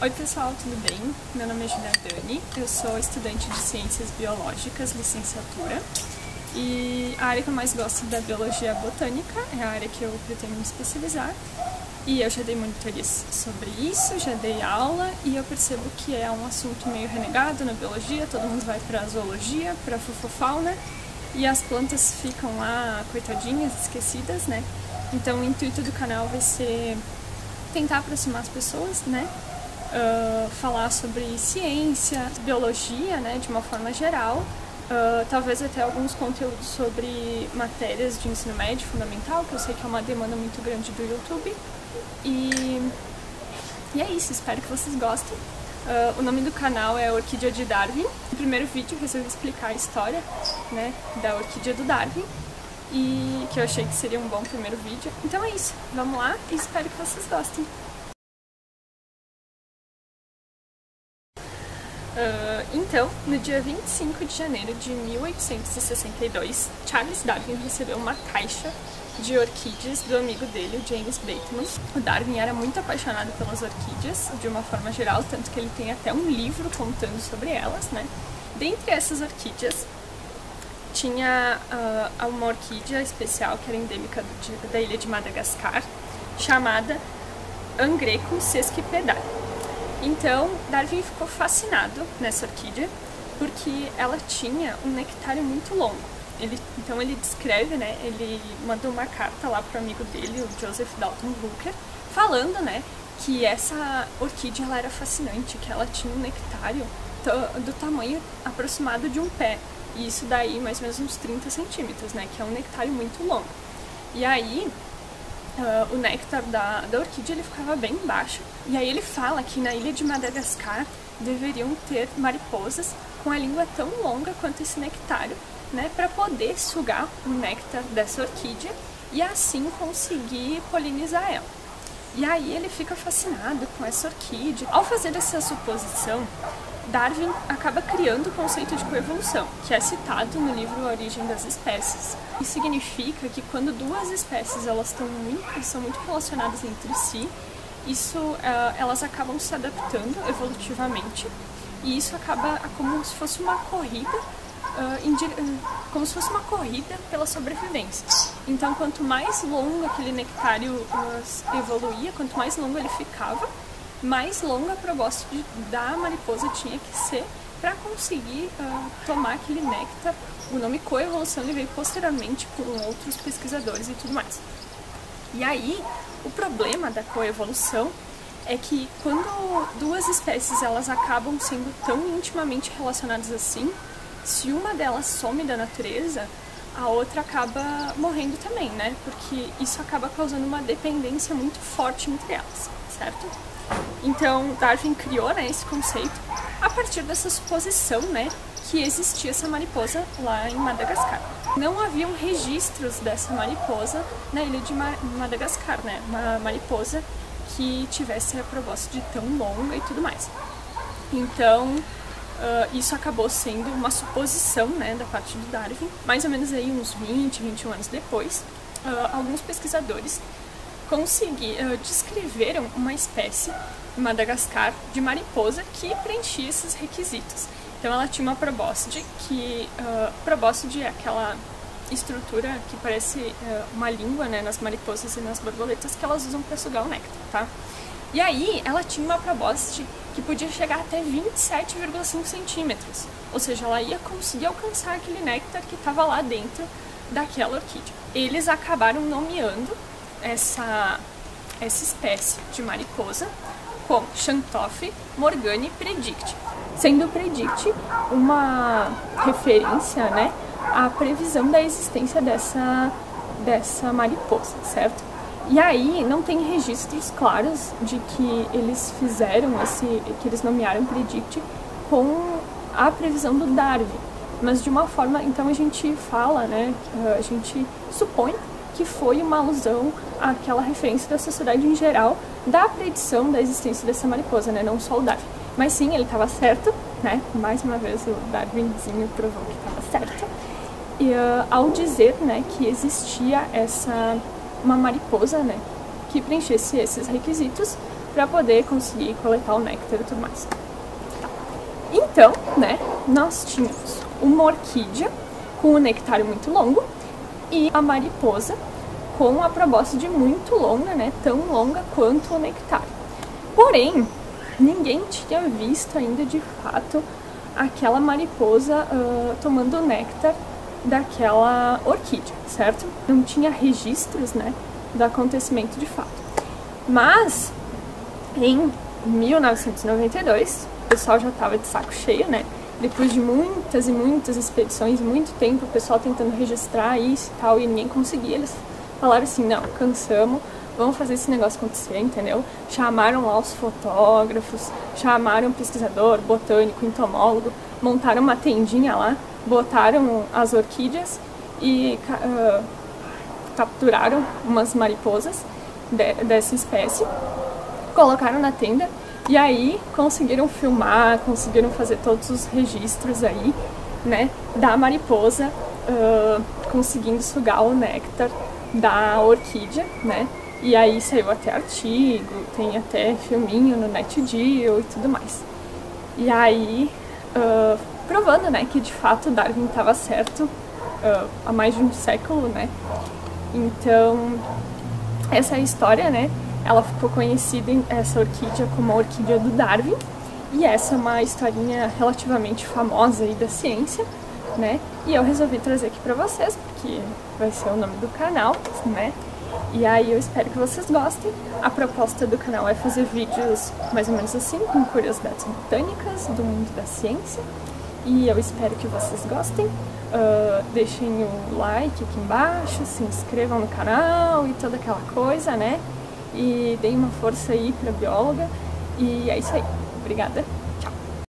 Oi pessoal, tudo bem? Meu nome é Julia Dani, eu sou estudante de Ciências Biológicas, licenciatura, e a área que eu mais gosto da biologia botânica é a área que eu pretendo me especializar, e eu já dei monitorias sobre isso, já dei aula, e eu percebo que é um assunto meio renegado na biologia, todo mundo vai para a zoologia, para a fofofauna, e as plantas ficam lá, coitadinhas, esquecidas, né? Então o intuito do canal vai ser tentar aproximar as pessoas, né? Falar sobre ciência, biologia, né, de uma forma geral, talvez até alguns conteúdos sobre matérias de ensino médio fundamental, que eu sei que é uma demanda muito grande do YouTube. E é isso, espero que vocês gostem. O nome do canal é Orquídea de Darwin. No primeiro vídeo eu resolvi explicar a história, né, da orquídea do Darwin, e que eu achei que seria um bom primeiro vídeo. Então é isso, vamos lá e espero que vocês gostem. Então, no dia 25 de janeiro de 1862, Charles Darwin recebeu uma caixa de orquídeas do amigo dele, o James Bateman. O Darwin era muito apaixonado pelas orquídeas, de uma forma geral, tanto que ele tem até um livro contando sobre elas, né? Dentre essas orquídeas, tinha uma orquídea especial que era endêmica da ilha de Madagascar, chamada Angrecum sesquipedale. Então, Darwin ficou fascinado nessa orquídea, porque ela tinha um nectário muito longo. Então ele descreve, né, ele mandou uma carta lá para o amigo dele, o Joseph Dalton Hooker, falando, né, que essa orquídea ela era fascinante, que ela tinha um nectário do tamanho aproximado de um pé. E isso daí mais ou menos uns 30 centímetros, né, que é um nectário muito longo. E aí o néctar da orquídea ele ficava bem baixo, e aí ele fala que na ilha de Madagascar deveriam ter mariposas com a língua tão longa quanto esse nectário, né, para poder sugar o néctar dessa orquídea e assim conseguir polinizar ela. E aí ele fica fascinado com essa orquídea. Ao fazer essa suposição, Darwin acaba criando o conceito de coevolução, que é citado no livro A Origem das Espécies. Isso significa que quando duas espécies elas são muito relacionadas entre si, elas acabam se adaptando evolutivamente, e isso acaba como se fosse uma corrida, pela sobrevivência. Então, quanto mais longo aquele nectário evoluía, quanto mais longo ele ficava, mais longa a probóscide da mariposa tinha que ser para conseguir tomar aquele néctar. O nome coevolução ele veio posteriormente por outros pesquisadores e tudo mais. E aí, o problema da coevolução é que quando duas espécies elas acabam sendo tão intimamente relacionadas assim, se uma delas some da natureza, a outra acaba morrendo também, né? Porque isso acaba causando uma dependência muito forte entre elas, certo? Então, Darwin criou, né, esse conceito a partir dessa suposição, né, que existia essa mariposa lá em Madagascar. Não haviam registros dessa mariposa na ilha de Madagascar, né, uma mariposa que tivesse a probóscide tão longa e tudo mais. Então, isso acabou sendo uma suposição, né, da parte do Darwin. Mais ou menos aí uns 20, 21 anos depois, alguns pesquisadores descreveram uma espécie em Madagascar de mariposa que preenchia esses requisitos. Então ela tinha uma probóscide, probóscide é aquela estrutura que parece uma língua, né, nas mariposas e nas borboletas que elas usam para sugar o néctar, tá? E aí ela tinha uma probóscide que podia chegar até 27,5 centímetros, ou seja, ela ia conseguir alcançar aquele néctar que estava lá dentro daquela orquídea. Eles acabaram nomeando essa espécie de mariposa como Xanthofe morgani predicti, sendo Predict uma referência, né, à previsão da existência dessa mariposa, certo? E aí não tem registros claros de que eles fizeram que eles nomearam Predict com a previsão do Darwin, mas de uma forma, então a gente fala, né, a gente supõe que foi uma alusão àquela referência da sociedade em geral da predição da existência dessa mariposa, né? Não só o Darwin. Mas sim, ele estava certo, né? Mais uma vez o Darwinzinho provou que estava certo. E ao dizer, né, que existia uma mariposa, né, que preenchesse esses requisitos, para poder conseguir coletar o néctar e tudo mais. Tá. Então, né, nós tínhamos uma orquídea com o nectário muito longo e a mariposa com a probóscide muito longa, né, tão longa quanto o nectário. Porém, ninguém tinha visto ainda de fato aquela mariposa tomando o néctar daquela orquídea, certo? Não tinha registros, né, do acontecimento de fato. Mas, em 1992, o pessoal já estava de saco cheio, né? Depois de muitas e muitas expedições, muito tempo, o pessoal tentando registrar isso e tal, e ninguém conseguia. Eles falaram assim, não, cansamos, vamos fazer esse negócio acontecer, entendeu? Chamaram lá os fotógrafos, chamaram o pesquisador, botânico, entomólogo, montaram uma tendinha lá, botaram as orquídeas e capturaram umas mariposas dessa espécie, colocaram na tenda e aí conseguiram filmar, conseguiram fazer todos os registros aí, né, da mariposa conseguindo sugar o néctar da orquídea, né, e aí saiu até artigo, tem até filminho no NetGeo e tudo mais. E aí, provando, né, que de fato Darwin estava certo há mais de um século, né, então essa história, né, ela ficou conhecida, essa orquídea, como a orquídea do Darwin, e essa é uma historinha relativamente famosa aí da ciência, né, e eu resolvi trazer aqui pra vocês, porque vai ser o nome do canal, né, e aí eu espero que vocês gostem. A proposta do canal é fazer vídeos mais ou menos assim, com curiosidades botânicas do mundo da ciência, e eu espero que vocês gostem. Deixem o like aqui embaixo, se inscrevam no canal e toda aquela coisa, né? E deem uma força aí pra bióloga. E é isso aí. Obrigada!